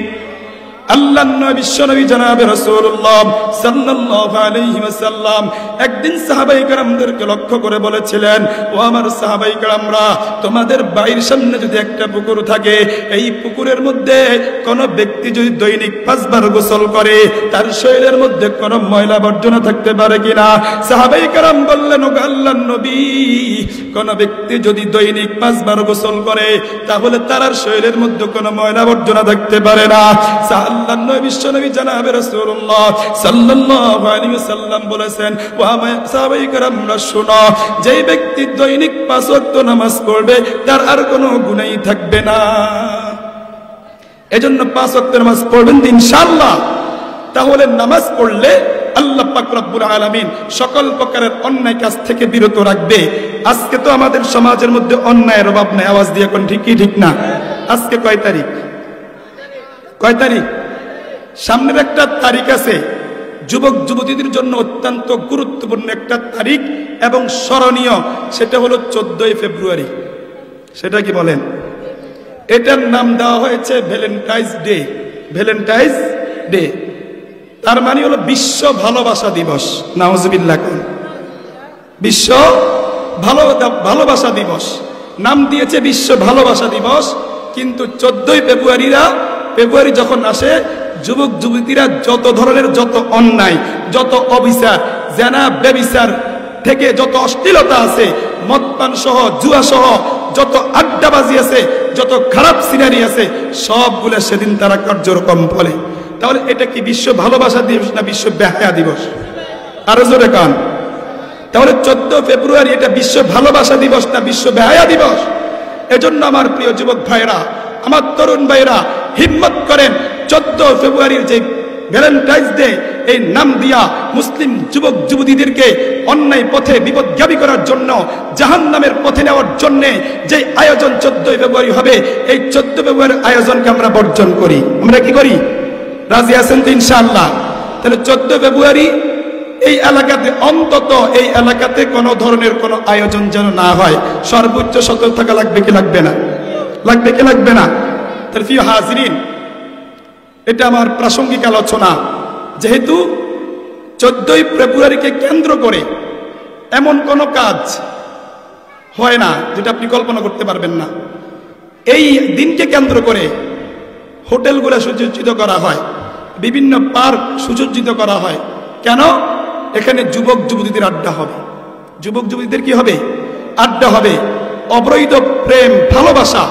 আল্লাহর নবী বিশ্বনবী জনাবে রাসূলুল্লাহ সাল্লাল্লাহু আলাইহি ওয়াসাল্লাম একদিন সাহাবায়ে কেরামদেরকে লক্ষ্য করে বলেছিলেন, ও আমার সাহাবায়ে কেরামরা, তোমাদের বাড়ির সামনে যদি একটা পুকুর থাকে, এই পুকুরের মধ্যে কোন ব্যক্তি যদি দৈনিক 5 বার গোসল করে, তার শরীরের মধ্যে কোন ময়লা আবর্জনা থাকতে পারে কিনা? সাহাবায়ে কেরাম বললেন, ও আল্লাহর নবী, কোন ব্যক্তি যদি দৈনিক 5 বার গোসল করে তাহলে তার শরীরের মধ্যে কোন ময়লা আবর্জনা থাকতে পারে না। আল্লাহর নবী বিশ্বনবী জনাবে রাসূলুল্লাহ সাল্লাল্লাহু আলাইহি ওয়াসাল্লাম বলেছেন, ও আমার সাহাবায়ে কেরামরা শুনো, যেই ব্যক্তি দৈনিক 5 ওয়াক্ত নামাজ পড়বে তার আর কোনো গুনাহ থাকবে না। এজন্য 5 ওয়াক্ত নামাজ পড়বেন ইনশাআল্লাহ। তাহলে নামাজ পড়লে আল্লাহ পাক রব্বুল আলামিন সকল প্রকারের অন্যায় কাজ থেকে বিরত রাখবে। আজকে তো আমাদের সমাজের মধ্যে অন্যায়ের অভাব নাই। আওয়াজ দিয়ে কোন ঠিক কি ঠিক না? আজকে কয় তারিখ? কয় তারিখ? সামনের একটা তারিখ আছে, যুবক যুবতীদের জন্য অত্যন্ত গুরুত্বপূর্ণ একটা তারিখ এবং স্মরণীয়, সেটা হলো 14 ফেব্রুয়ারি। সেটা কি বলেন? এটার নাম দেওয়া হয়েছে ভ্যালেন্টাইন্স ডে। ভ্যালেন্টাইন্স ডে তার মানে হলো বিশ্ব ভালোবাসা দিবস। নাউজুবিল্লাহ। বিশ্ব ভালোবাসা দিবস নাম দিয়েছে বিশ্ব ভালোবাসা দিবস। কিন্তু 14 ফেব্রুয়ারি যখন আসে, যুবক যুবতীরা যত ধরনের যত অন্যায়, যত অবিচার, জেনা ব্যভিচার থেকে যত অশ্লীলতা আছে, মদপান সহ, জুয়া সহ যত আড্ডাবাজি আছে, যত খারাপ সিনারি আছে, সবগুলো সেদিন তারা কার্যক্রম বলে। তাহলে এটা কি বিশ্ব ভালোবাসা দিবস না বিশ্ব বেহায়া দিবস? আরো জোরে কান। তাহলে 14 ফেব্রুয়ারি এটা বিশ্ব ভালোবাসা দিবস না বিশ্ব বেহায়া দিবস? এজন্য আমার প্রিয় যুবক ভাইরা, আমার তরুণ ভাইরা, হিম্মত করেন 14 ফেব্রুয়ারির যে ভ্যালেন্টাইন্স ডে, এই নাম দিয়া মুসলিম যুবক যুবতীদেরকে অন্যায় পথে বিপদগামী করার জন্য, জাহান্নামের পথে নেওয়ার জন্য যে আয়োজন 14 ফেব্রুয়ারি হবে, এই 14 ফেব্রুয়ারির আয়োজনকে আমরা বর্জন করি। আমরা কি করি? রাজি আছেন তো ইনশাআল্লাহ? তাহলে 14 ফেব্রুয়ারি এই এলাকাতে অন্তত এই এলাকাতে কোনো ধরনের কোনো আয়োজন যেন না হয়, সর্বোচ্চ সতর্ক থাকা লাগবে কি লাগবে না? লাগবে কি লাগবে না? তার প্রিয় হাজরিন, এটা আমার প্রাসঙ্গিক আলোচনা। যেহেতু 14ই ফেব্রুয়ারিকে কেন্দ্র করে এমন কোনো কাজ হয় না যেটা আপনি কল্পনা করতে পারবেন না। এই দিনকে কেন্দ্র করে হোটেলগুলো সুসজ্জিত করা হয়, বিভিন্ন পার্ক সুসজ্জিত করা হয়। কেন? এখানে যুবক যুবতীদের আড্ডা হবে। যুবক যুবতীদের কি হবে? আড্ডা হবে। অবৈধ প্রেম ভালোবাসা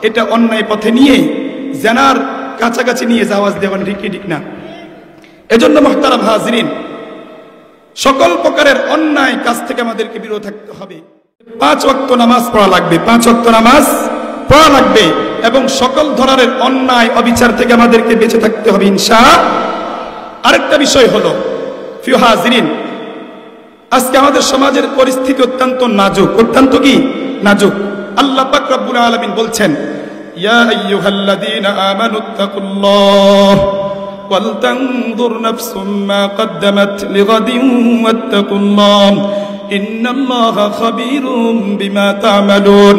এটা অন্যায় পথে নিয়ে জেনার কাছাকাছি নিয়ে যাওয়া দেওয়ান, ঠিক না? এজন্য মুহতারাম হাজরিন, সকল প্রকারের অন্যায় কাজ থেকে আমাদেরকে বিরত থাকতে হবে। 5 ওয়াক্ত নামাজ পড়া লাগবে, 5 ওয়াক্ত নামাজ পড়া লাগবে, এবং সকল ধরনের অন্যায় অবিচার থেকে আমাদেরকে বেঁচে থাকতে হবে ইনশাআল্লাহ। আরেকটা বিষয় হলো প্রিয় হাজরিন, আজকে আমাদের সমাজের পরিস্থিতি অত্যন্ত নাজুক। অত্যন্ত কি নাজুক? আল্লাহ পাক রব্বুল আলামিন বলছেন, ইয়া আইয়ুহাল্লাযীনা আমানুত্তাকুল্লাহ ওয়াল তানজুর নাফসুম মা কদ্দামাত লিগাদিন ওয়াত্তাকুল্লাহ ইন্নাল্লাহা খাবীরুম বিমা তা'মালুন।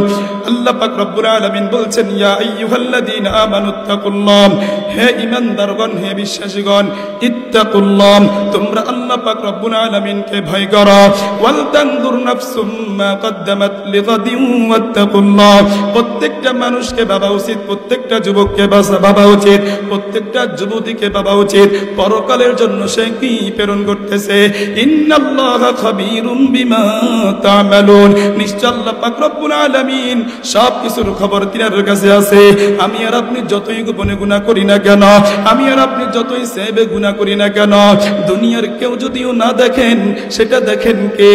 আল্লাহ পাক রব্বুল আলামিন বলছেন, ইয়া আইয়ুহাল্লাযীনা আমানুত্তাকুল্লাহ, হে ঈমানদারগণ, হে বিশ্বাসীগণ, ইত্তাকুল্লাহ, তোমরা আল্লাহ পাক রব্বুল আলামিনকে ভয় করো। ওয়াল তানজুর নাফসুম মা কদ্দামাত লিগাদিন ওয়াত্তাকুল্লাহ, প্রত্যেকটা মানুষকে ভাবা উচিত, প্রত্যেকটা যুবককে ভাবা উচিত, প্রত্যেকটা যুবতীকে ভাবা উচিত পরকালের জন্য সে কি প্রেরণ করতেছে। ইন্নাল্লাহা খাবীরুম বিমা তা'মালুন, নিশ্চয় আল্লাহ পাক রব্বুল আলামিন সব কিছুর খবর তিনার কাছে আছে। আমি আর আপনি যতই গোপনে গুনাহ করি না কেন, আমি আর আপনি যতই সেবে গুনাহ করি না কেন, দুনিয়ার কেউ যদিও না দেখেন, সেটা দেখেন কে?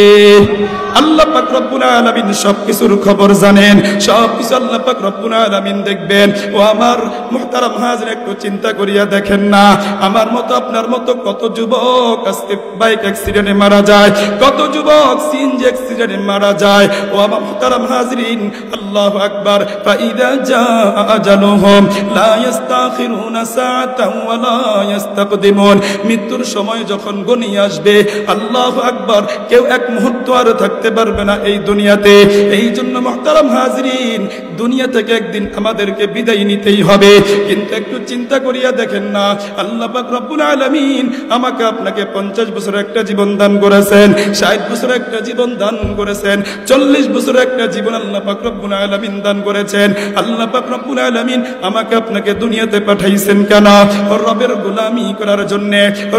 আল্লাহ পাক রব্বুল আলামিন সব কিছুর খবর জানেন, সব কিছু আল্লাহ পাক রব্বুল আলামিন দেখবেন। ও আমার মুহতারাম হাজির, একটু চিন্তা করিয়া দেখেন না, আমার মতো আপনার মতো কত যুবক আজকে বাইক অ্যাক্সিডেন্টে মারা যায়, কত যুবক সিএনজি অ্যাক্সিডেন্টে মারা যায়। ও আমার মুহতারাম হাজিরিন, আল্লাহু আকবার, ফাইদা জাআ আজালুহুম লা ইস্তাখিরুনা সাআতান ওয়া লা ইস্তাকদিমুন, মৃত্যুর সময় যখন ঘনিয়ে আসবে, আল্লাহু আকবার, কেউ এক মুহূর্ত আর থাকতে পারবে না এই দুনিয়াতে। এই জন্য মুহতারাম হাজিরিন, দুনিয়া থেকে একদিন আমাদেরকে বিদায় নিতেই হবে। কিন্তু একটু চিন্তা করিয়া দেখেন না, আল্লাহ পাক রব্বুল আলামিন আমাকে আপনাকে 50 বছর একটা জীবন দান করেছেন, 60 বছর একটা জীবন দান করেছেন, 40 বছর একটা জীবন আল্লাহ পাক রব্বুল আলামিন দান করেছেন। আল্লাহ পাক রব্বুল আলামিন আমাকে আপনাকে দুনিয়াতে পাঠাইছেন কেন? রবের গোলামি করার জন্য,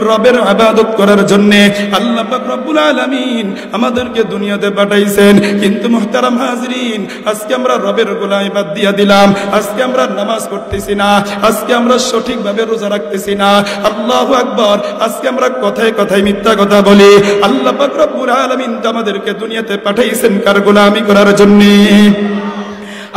রবের ইবাদত করার জন্য আল্লাহ পাক রব্বুল আলামিন আমাদেরকে দুনিয়াতে পাঠাইছেন। কিন্তু মুহতারাম হাজিরিন, আজকে আমরা রবের গোলামি বাদ দিয়া দিলাম, আজকে আমরা নামাজ পড়তেছি না, আজকে আমরা সঠিকভাবে রোজা রাখতেছি না। আল্লাহু আকবার, আজকে আমরা কথায় কথায় মিথ্যা কথা বলি। আল্লাহ পাক রব্বুল আলামিন আমাদেরকে দুনিয়াতে পাঠাইছেন কার গোলামি করার জন্য?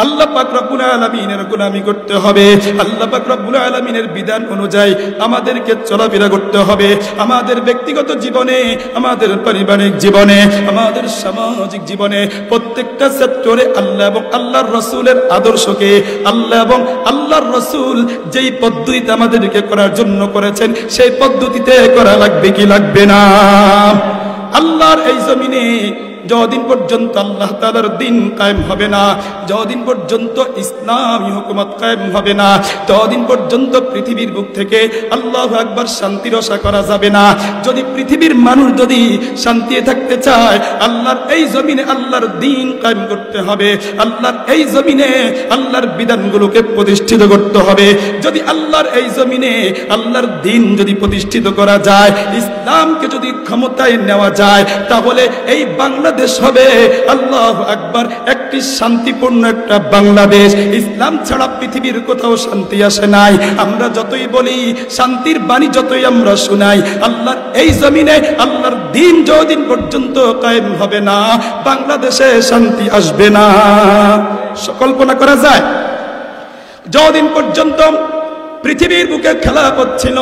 আল্লাহ পাক রব্বুল আলামিনের গোলামি করতে হবে। আল্লাহ পাক রব্বুল আলামিনের বিধান অনুযায়ী আমাদেরকে চলাফেরা করতে হবে। আমাদের ব্যক্তিগত জীবনে, আমাদের পারিবারিক জীবনে, আমাদের সামাজিক জীবনে, প্রত্যেকটা সেক্টরে আল্লাহ এবং আল্লাহর রাসূলের আদর্শকে, আল্লাহ এবং আল্লাহর রাসূল যেই পদ্ধতিতে আমাদেরকে করার জন্য করেছেন, সেই পদ্ধতিতে করা লাগবে কি লাগবে না? আল্লাহর এই জমিনে যতদিন পর্যন্ত আল্লাহ তাআলার দ্বীন কায়েম হবে না, যতদিন পর্যন্ত ইসলামী হুকুমত কায়েম হবে না, ততদিন পর্যন্ত পৃথিবীর বুক থেকে আল্লাহু আকবার শান্তির আশা করা যাবে না। যদি পৃথিবীর মানুষ যদি শান্তিতে থাকতে চায়, আল্লাহর এই জমিনে আল্লাহর দ্বীন কায়েম করতে হবে, আল্লাহর এই জমিনে আল্লাহর বিধানগুলোকে প্রতিষ্ঠিত করতে হবে। যদি আল্লাহর এই জমিনে আল্লাহর দ্বীন যদি প্রতিষ্ঠিত করা যায়, ইসলামকে যদি ক্ষমতায় নেওয়া যায়, তাহলে এই বাংলাদেশ হবে আল্লাহু আকবার একটি শান্তিপূর্ণ একটা বাংলাদেশ। ইসলাম ছাড়া পৃথিবীর কোথাও শান্তি আসে নাই। আমরা যতই বলি, শান্তির বাণী যতই আমরা শোনাই, আল্লাহর এই জমিনে আল্লাহর দ্বীন যতদিন পর্যন্ত কায়েম হবে না, বাংলাদেশে শান্তি আসবে না। কল্পনা করা যায়, যতদিন পর্যন্ত পৃথিবীর বুকে খেলাফত ছিল,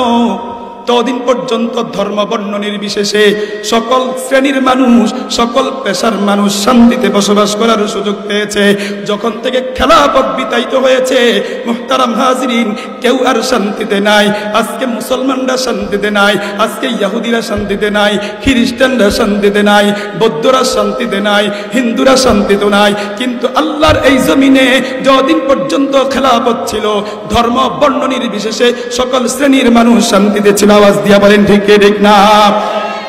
ততদিন পর্যন্ত ধর্ম বর্ণ নির্বিশেষে সকল শ্রেণীর মানুষ, সকল পেশার মানুষ শান্তিতে বসবাস করার সুযোগ পেয়েছে। যখন থেকে খেলাফত বিতাড়িত হয়েছে, মুহতারাম হাজিরিন, কেউ আর শান্তিতে নাই। আজকে মুসলমানরা শান্তিতে নাই, আজকে ইহুদিরা শান্তিতে নাই, খ্রিস্টানরা শান্তিতে নাই, বৌদ্ধরা শান্তিতে নাই, হিন্দুরা শান্তিতে নাই। কিন্তু আল্লাহর এই জমিনে যতদিন পর্যন্ত খেলাফত ছিল, ধর্ম বর্ণ নির্বিশেষে সকল শ্রেণীর মানুষ শান্তিতে ছিল। আওয়াজ দিয়া বলেন ঠিক ঠিক না?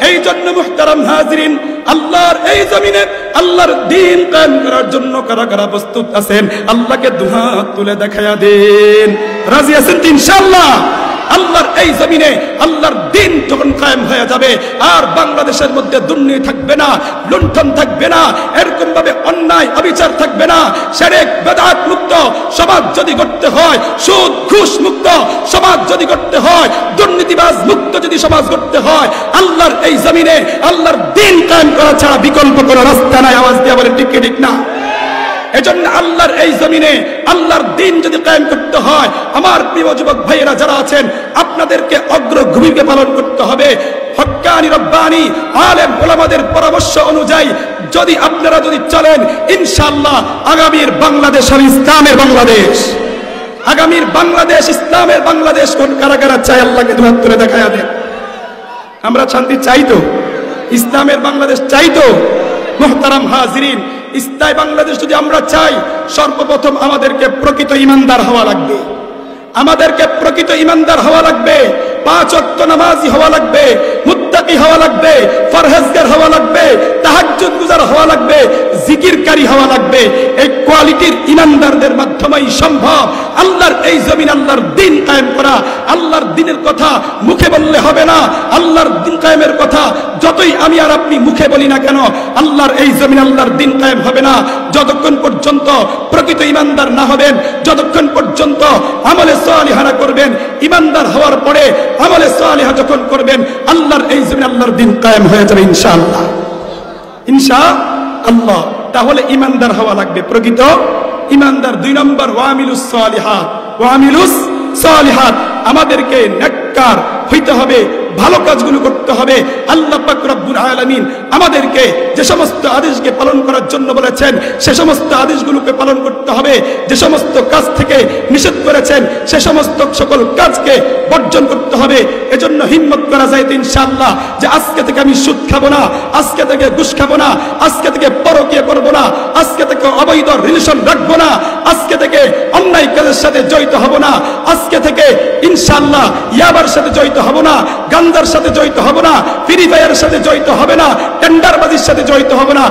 এই জন্য মুহতারাম হাজিরিন, আল্লাহর এই জমিনে আল্লাহর দ্বীন কায়েম করার জন্য কারা কারা প্রস্তুত আছেন? আল্লাহকে দুহাত তুলে দেখায়া দেন। রাজি আছেন তো ইনশাআল্লাহ? আল্লাহর এই জমিনে আল্লাহর দ্বীন যখন কায়েম হয়ে যাবে, আর বাংলাদেশের মধ্যে দুর্নীতি থাকবে না, লুণ্ঠন থাকবে না, এরকম ভাবে অন্যায় অবিচার থাকবে না, শিরক বিদআত মুক্ত সমাজ যদি করতে হয়, সুদ ঘুষ মুক্ত সমাজ যদি করতে হয়, দুর্নীতিবাজ মুক্ত যদি সমাজ করতে হয়, আল্লাহর এই জমিনে আল্লাহর দ্বীন কায়েম করা ছাড়া বিকল্প কোনো রাস্তা নাই। আওয়াজ দিয়ে বলেন ঠিক ঠিক না? এজন্য আল্লাহর এই জমিনে আল্লাহর দ্বীন যদি কায়েম করতে হয়, আমার প্রিয় যুবক ভাইয়েরা যারা আছেন, আপনাদেরকে অগ্রভূমিকা পালন করতে হবে। হক্কানি রব্বানি আলেম ওলামাদের পরামর্শ অনুযায়ী যদি আপনারা যদি চলেন, ইনশাআল্লাহ আগামীর বাংলাদেশ হবে ইসলামের বাংলাদেশ। আগামীর বাংলাদেশ ইসলামের বাংলাদেশ। কোন কারা কারা চাই? আল্লাহকে দুহাত তুলে দেখায়া দেন। আমরা শান্তি চাই তো? ইসলামের বাংলাদেশ চাই তো? মুহতারাম হাজিরিন, ইসলামী বাংলাদেশ যদি আমরা চাই, সর্বপ্রথম আমাদেরকে প্রকৃত ঈমানদার হওয়া লাগবে। আমাদেরকে প্রকৃত ঈমানদার হওয়া লাগবে, 5 ওয়াক্ত নামাজি হওয়া লাগবে, মুত্তাকি হওয়া লাগবে, পরহেজগার হওয়া লাগবে, তাহাজ্জুদ গুজার হওয়া লাগবে, জিকিরকারী হওয়া লাগবে। এই কোয়ালিটির ঈমানদারদের মাধ্যমেই সম্ভব আল্লাহর এই জমিন আল্লাহর দ্বীন কায়েম করা। আল্লাহর দ্বীনের কথা মুখে বললে হবে না, আল্লাহর দ্বীন কায়েমের কথা যতই আমি আর আপনি মুখে বলি না কেন, আল্লাহর এই জমিন আল্লাহর দ্বীন কায়েম হবে না যতক্ষণ পর্যন্ত প্রকৃত ঈমানদার না হবেন, যতক্ষণ পর্যন্ত আমলে সালিহা করবেন। ঈমানদার হওয়ার পরে আমলে সালিহা যখন করবেন, আল্লাহর এই জমিন আল্লাহর দ্বীন কায়েম হয়ে যাবে ইনশাআল্লাহ। ইনশাআল্লাহ। তাহলে ঈমানদার হওয়া লাগবে, প্রকৃত ঈমানদার। 2 নম্বর, ওয়ামিলুস সালিহাত। ওয়ামিলুস সালিহাত, আমাদেরকে নেককার হইতে হবে, ভালো কাজগুলো করতে হবে। আল্লাহ পাক রব্বুল আলামিন আমাদেরকে যে সমস্ত আদেশকে পালন করার জন্য বলেছেন, সে সমস্ত আদেশগুলোকে পালন করতে হবে। যে সমস্ত কাজ থেকে নিষেধ করেছেন, সে সমস্ত সকল কাজকে বর্জন করতে হবে। এজন্য হিম্মত করা যায় তো ইনশাআল্লাহ, যে আজকে থেকে আমি সুদ খাবো না, আজকে থেকে ঘুষ খাবো না, আজকে থেকে পরকীয়া করবো না, আজকে থেকে অবৈধ রিলেশন রাখবো না, আজকে থেকে অন্যায় কাজের সাথে জড়িত হব না, আজকে থেকে ইনশাআল্লাহ ইয়াবার সাথে জড়িত হব না, গাঞ্জার সাথে জড়িত হব না, ফ্রি ফায়ারের সাথে জড়িত হবে না, টেন্ডারবাজির সাথে জড়িত হবে না।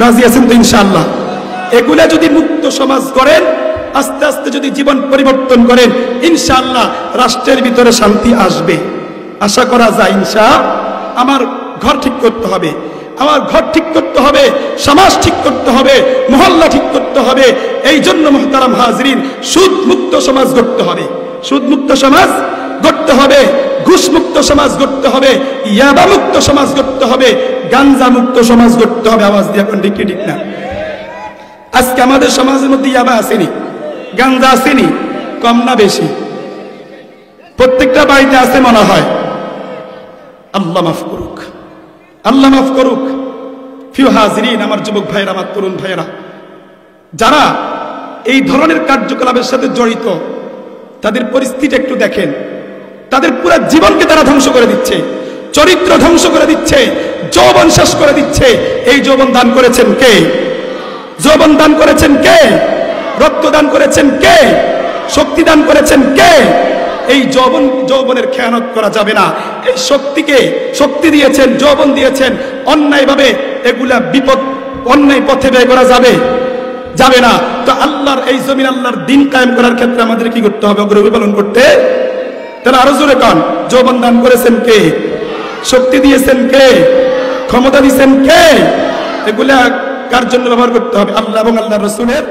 রাজি আছেন তো ইনশাআল্লাহ? এগুলা যদি মুক্ত সমাজ করেন, আস্তে আস্তে যদি জীবন পরিবর্তন করেন, ইনশাআল্লাহ রাষ্ট্রের ভিতরে শান্তি আসবে, আশা করা যায়। আমার ঘর ঠিক করতে হবে, আমার ঘর ঠিক করতে হবে, সমাজ ঠিক করতে হবে, মহল্লা ঠিক করতে হবে। এই জন্য মুহতারাম হাজিরিন, সুদ মুক্ত সমাজ গড়তে হবে, সুদ মুক্ত সমাজ গড়তে হবে, ঘুষ মুক্ত সমাজ গড়তে হবে, ইয়াবা মুক্ত সমাজ গড়তে হবে, গাঞ্জা মুক্ত সমাজ গড়তে হবে। আওয়াজ দিয়ে এখন ঠিক ঠিক না? আজকে আমাদের সমাজের মধ্যে ইয়াবা আসেনি, গাঞ্জা আসেনি, কম না বেশি? প্রত্যেকটা বাড়িতে আছে মনে হয়। আল্লাহ মাফ করুক, আল্লাহ মাফ করুক। প্রিয় হাজিরিন, আমার যুবক ভাইয়েরা, আমার তরুণ ভাইয়েরা, যারা এই ধরনের কার্যকলাপের সাথে জড়িত, তাদের পরিস্থিতি একটু দেখেন। তাদের পুরো জীবনকে তারা ধ্বংস করে দিচ্ছে, চরিত্র ধ্বংস করে দিচ্ছে, যৌবন শেষ করে দিচ্ছে। এই যৌবন দান করেছেন কে? যৌবন দান করেছেন কে? রক্ত দান করেছেন কে? শক্তি দান করেছেন কে? এই যৌবনের খেয়ানত করা যাবে না। এই শক্তিকে শক্তি দিয়েছেন, যৌবন দিয়েছেন, অন্যায়ভাবে এগুলা বিপদ, অন্যায় পথে ব্যয় করা যাবে যাবে না। তো আল্লাহর এই জমিন আল্লাহর দ্বীন কায়েম করার ক্ষেত্রে আমাদের কি করতে হবে? অগ্রগতি পালন করতে। তাহলে আরো জোরে কান, যৌবন দান করেছেন কে? শক্তি দিয়েছেন কে? ক্ষমতা দিয়েছেন কে? এগুলা কার জন্য ব্যবহার করতে হবে? আল্লাহ এবং আল্লাহর রাসূলের